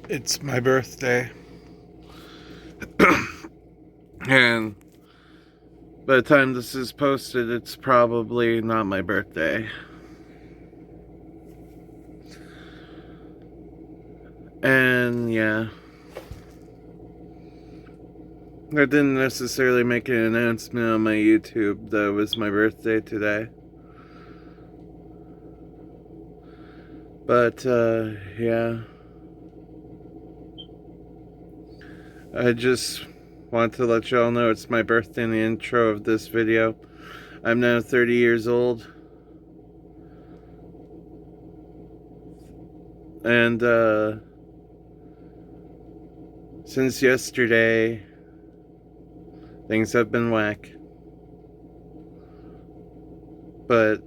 It's my birthday. And by the time this is posted, it's probably not my birthday. And yeah, I didn't necessarily make an announcement on my YouTube that it was my birthday today. But yeah, I just want to let y'all know it's my birthday in the intro of this video. I'm now 30 years old. And since yesterday, things have been whack. But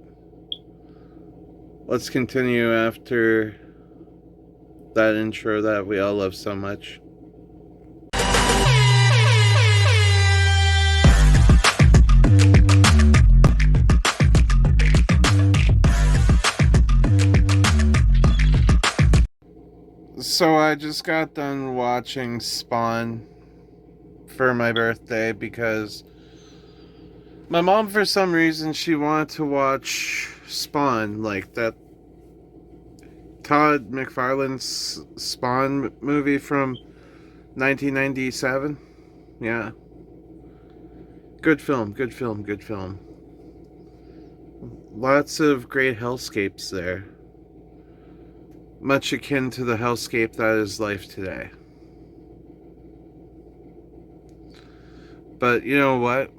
let's continue after that intro that we all love so much. So I just got done watching Spawn for my birthday because my mom, for some reason, she wanted to watch Spawn, like that Todd McFarlane's Spawn movie from 1997. Yeah. Good film. Lots of great hellscapes there. Much akin to the hellscape that is life today. But you know what?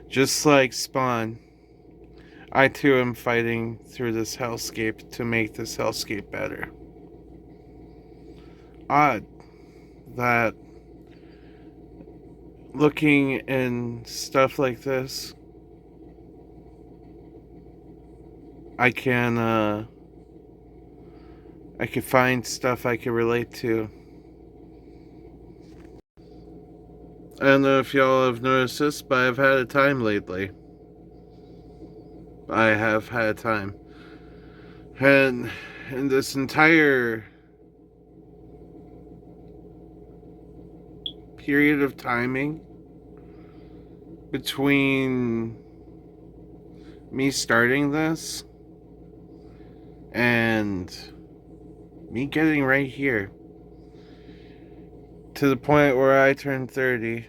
Just like Spawn, I too am fighting through this hellscape to make this hellscape better. Odd that looking in stuff like this, I can find stuff I can relate to. I don't know if y'all have noticed this, but I've had a time lately. I have had a time. And in this entire period of timing between me starting this and me getting right here to the point where I turned 30,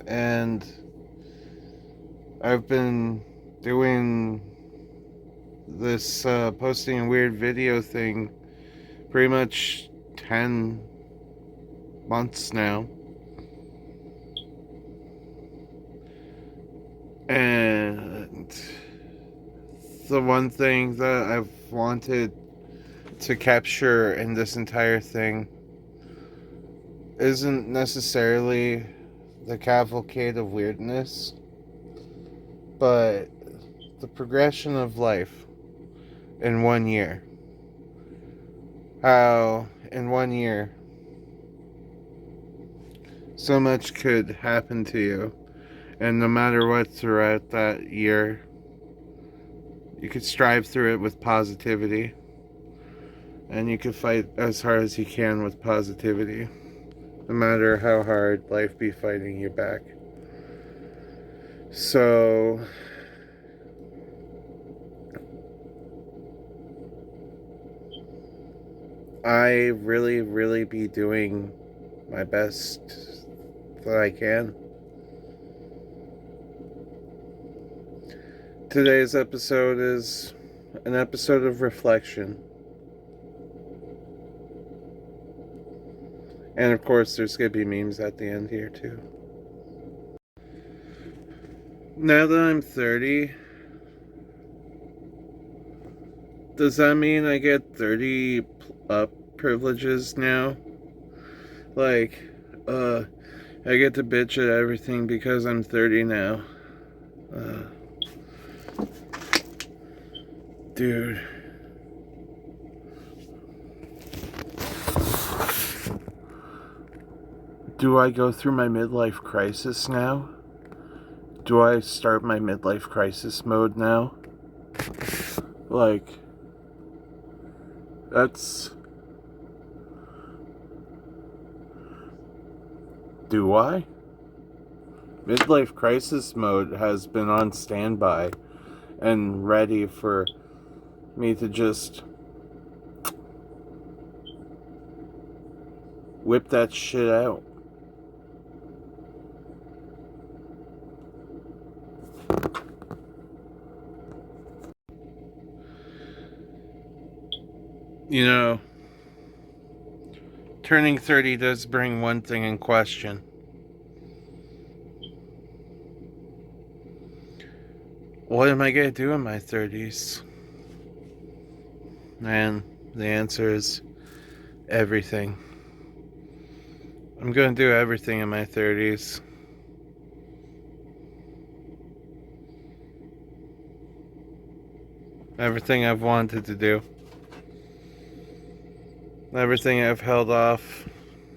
and I've been doing this posting a weird video thing pretty much 10 months now. And the one thing that I've wanted to capture in this entire thing isn't necessarily the cavalcade of weirdness, but the progression of life in 1 year. How in 1 year so much could happen to you, and no matter what throughout that year, you could strive through it with positivity, and you could fight as hard as you can with positivity, no matter how hard life be fighting you back. So I really be doing my best that I can. Today's episode is an episode of reflection. And of course, there's going to be memes at the end here too. Now that I'm 30, does that mean I get 30 up privileges now? Like, I get to bitch at everything because I'm 30 now. Dude. Do I go through my midlife crisis now? Do I start my midlife crisis mode now? Like, that's Do I? Midlife crisis mode has been on standby and ready for me to just whip that shit out. You know, turning 30 does bring one thing in question. What am I going to do in my 30s? And the answer is everything. I'm going to do everything in my 30s. Everything I've wanted to do. Everything I've held off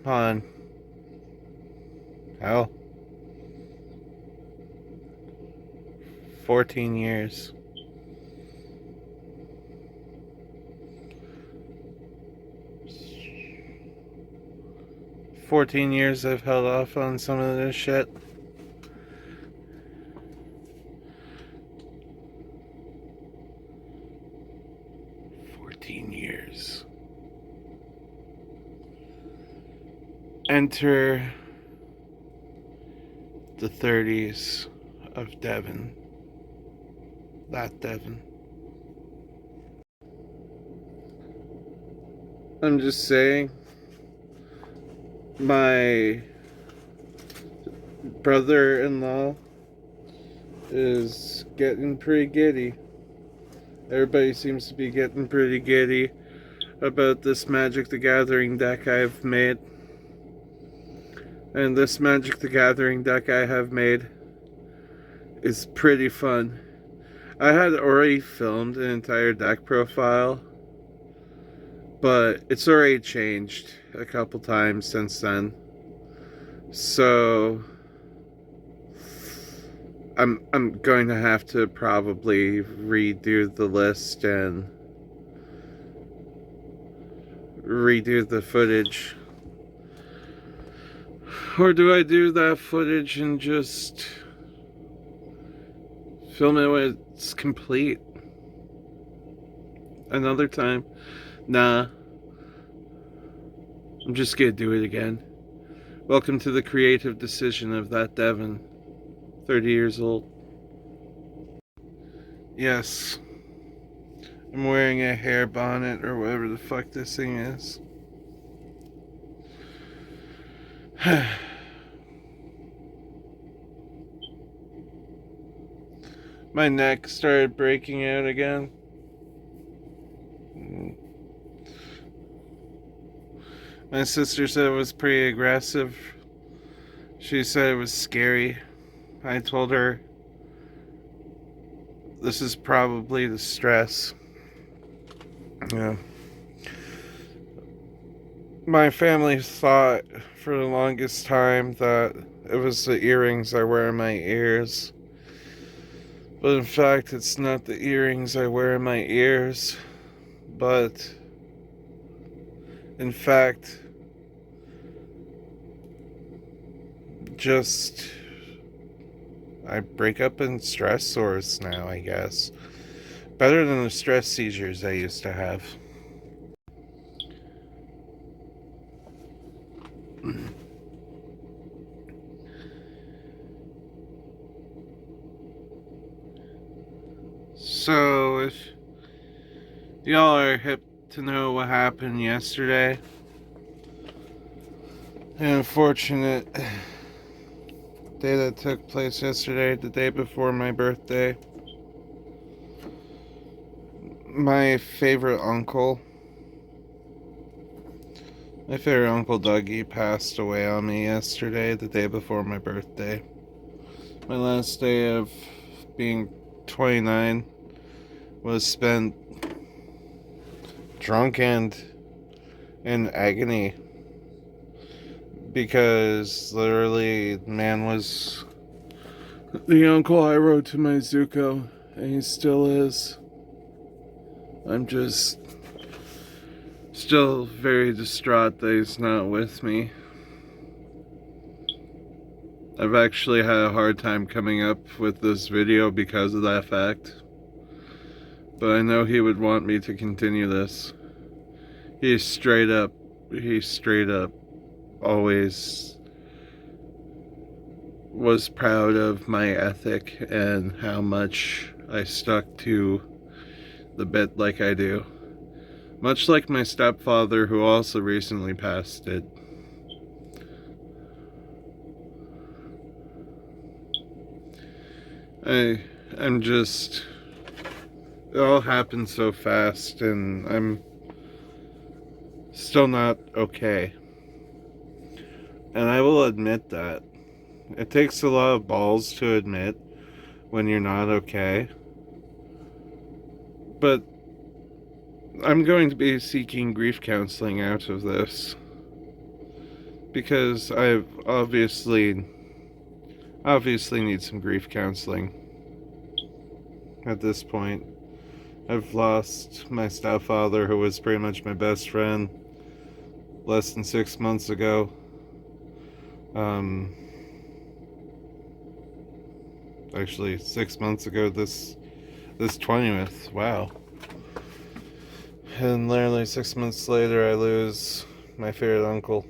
on. Hell, 14 years. I've held off on some of this shit. Years. Enter the 30s of Devin. That Devin. I'm just saying, my brother-in-law is getting pretty giddy. Everybody seems to be getting pretty giddy about this Magic the Gathering deck I've made. And this Magic the Gathering deck I have made is pretty fun. I had already filmed an entire deck profile, but it's already changed a couple times since then. So I'm going to have to probably redo the list and redo the footage. Or do I do that footage and just film it when it's complete? Another time? Nah. I'm just gonna do it again. Welcome to the creative decision of that Devin. 30 years old. Yes. I'm wearing a hair bonnet or whatever the fuck this thing is. My neck started breaking out again. My sister said it was pretty aggressive. She said it was scary. I told her this is probably the stress. Yeah. My family thought for the longest time that it was the earrings I wear in my ears. But in fact, it's not the earrings I wear in my ears. But in fact, just I break up in stress sores now, I guess. Better than the stress seizures I used to have. So, if y'all are hip to know what happened yesterday, the unfortunate day that took place yesterday, the day before my birthday, my favorite uncle Dougie passed away on me yesterday, the day before my birthday. My last day of being 29 was spent drunk and in agony, because literally, man was the uncle I wrote to my Zuko, and he still is. I'm just still very distraught that he's not with me. I've actually had a hard time coming up with this video because of that fact. But I know he would want me to continue this. He straight up always was proud of my ethic and how much I stuck to the bit like I do. Much like my stepfather, who also recently passed, did. I'm just... It all happened so fast, and I'm still not okay. And I will admit that. It takes a lot of balls to admit when you're not okay. But I'm going to be seeking grief counseling out of this. Because I obviously need some grief counseling at this point. I've lost my stepfather, who was pretty much my best friend, less than 6 months ago. Actually 6 months ago this 20th. Wow. And literally 6 months later I lose my favorite uncle.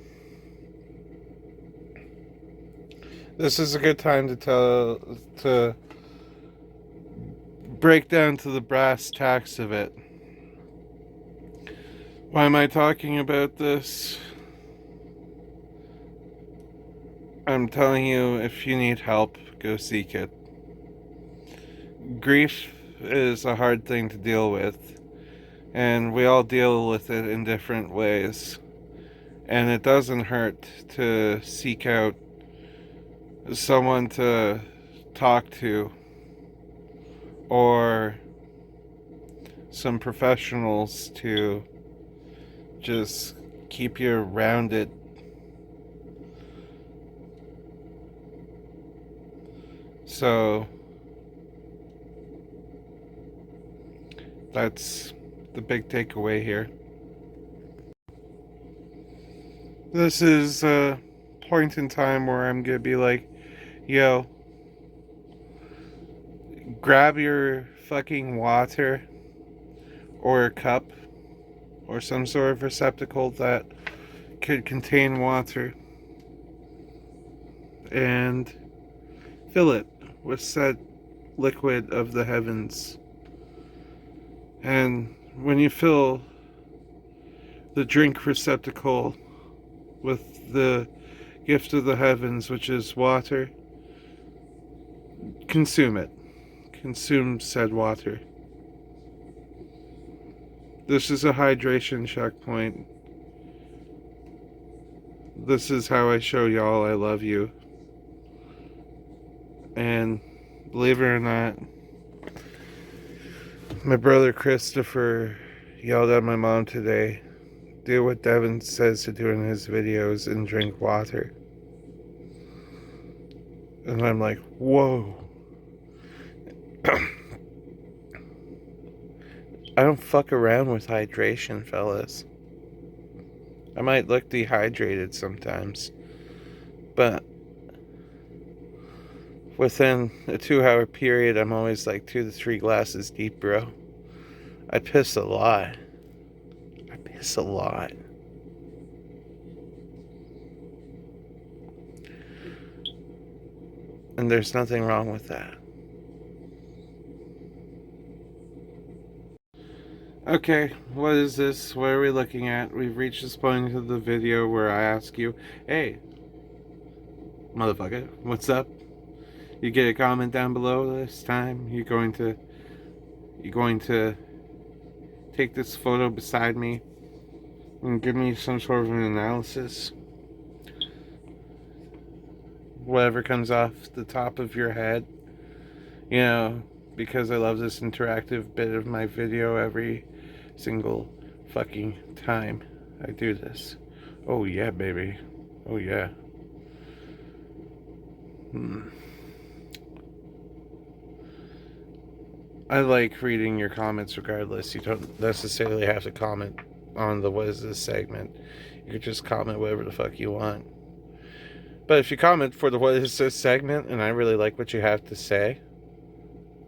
This is a good time to break down to the brass tacks of it. Why am I talking about this? I'm telling you, if you need help, go seek it. Grief is a hard thing to deal with, and we all deal with it in different ways. And it doesn't hurt to seek out someone to talk to, or some professionals to just keep you rounded. So that's the big takeaway here. This is a point in time where I'm gonna be like, yo, grab your fucking water or a cup or some sort of receptacle that could contain water and fill it with said liquid of the heavens. And when you fill the drink receptacle with the gift of the heavens, which is water, consume it. Consume said water. This is a hydration checkpoint. This is how I show y'all I love you. And believe it or not, my brother Christopher yelled at my mom today, do what Devin says to do in his videos and drink water. And I'm like, whoa. I don't fuck around with hydration, fellas. I might look dehydrated sometimes, but within a 2-hour period, I'm always like 2 to 3 glasses deep, bro. I piss a lot. And there's nothing wrong with that. Okay, what is this? What are we looking at? We've reached this point of the video where I ask you, hey, motherfucker, what's up? You get a comment down below this time. You're going to take this photo beside me and give me some sort of an analysis. Whatever comes off the top of your head. You know, because I love this interactive bit of my video every single fucking time I do this. Oh yeah, baby. Oh yeah. I like reading your comments regardless. You don't necessarily have to comment on the what is this segment. You could just comment whatever the fuck you want. But if you comment for the What Is This segment and I really like what you have to say,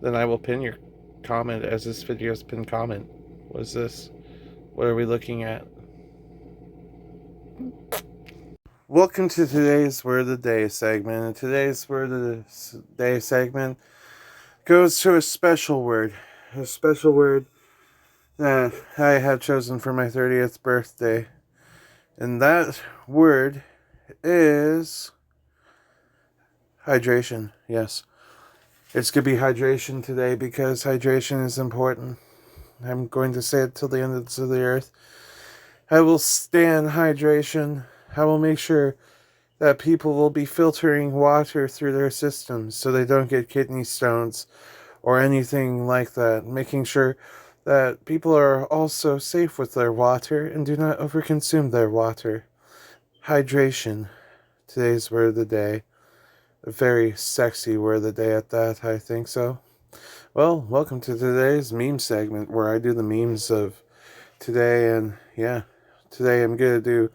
then I will pin your comment as this video's pinned comment. What is this? What are we looking at? Welcome to today's Word of the Day segment. And today's Word of the Day segment goes to a special word. A special word that I have chosen for my 30th birthday. And that word is hydration. Yes. It's going to be hydration today because hydration is important. I'm going to say it till the end of the earth. I will stand hydration. I will make sure that people will be filtering water through their systems so they don't get kidney stones or anything like that. Making sure that people are also safe with their water and do not overconsume their water. Hydration. Today's word of the day. A very sexy word of the day at that, I think so. Well, welcome to today's meme segment where I do the memes of today. And yeah, today I'm going to do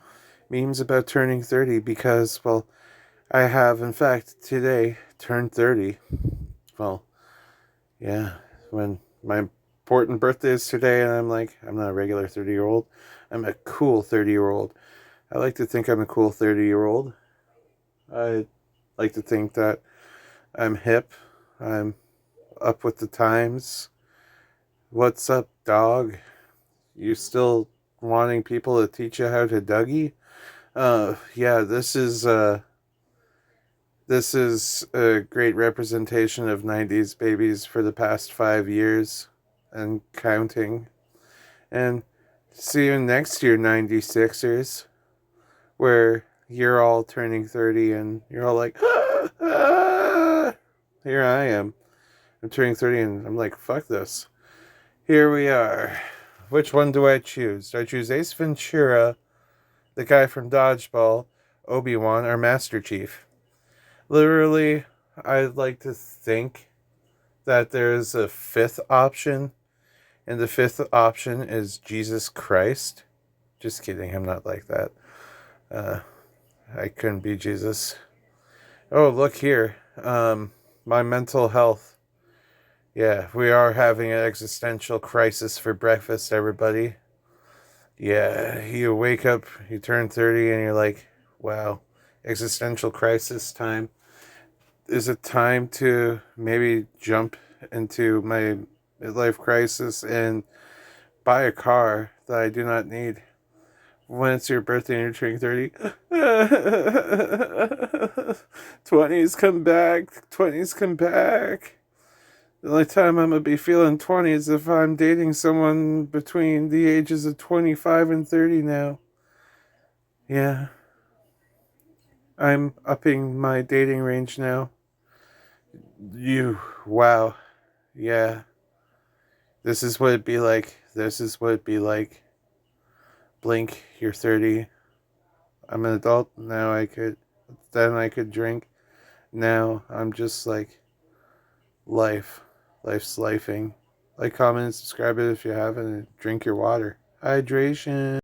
memes about turning 30 because, well, I have, in fact, today turned 30. Well, yeah, when my important birthday is today and I'm like, I'm not a regular 30-year-old. I'm a cool 30-year-old. I like to think I'm a cool 30-year-old. I like to think that I'm hip. I'm up with the times. What's up, dog? You still wanting people to teach you how to Dougie? Yeah, this is a great representation of 90s babies for the past 5 years and counting. And see you next year, 96ers, where you're all turning 30 and you're all like, here I am. I'm turning 30 and I'm like, fuck this. Here we are. Which one do I choose? Do I choose Ace Ventura, the guy from Dodgeball, Obi-Wan, or Master Chief? Literally, I'd like to think that there's a fifth option, and the fifth option is Jesus Christ. Just kidding, I'm not like that. I couldn't be Jesus. Oh, look here. My mental health. Yeah, we are having an existential crisis for breakfast, everybody. Yeah, you wake up, you turn 30, and you're like, wow, existential crisis time. Is it time to maybe jump into my midlife crisis and buy a car that I do not need? When it's your birthday and you're turning 30, 20s come back, 20s come back. The only time I'm going to be feeling 20 is if I'm dating someone between the ages of 25 and 30 now. Yeah. I'm upping my dating range now. Wow. Yeah. This is what it'd be like. This is what it'd be like. Blink, you're 30. I'm an adult. Then I could drink. Now I'm just like, life. Life's lifing. Like, comment, and subscribe it if you haven't. And drink your water. Hydration.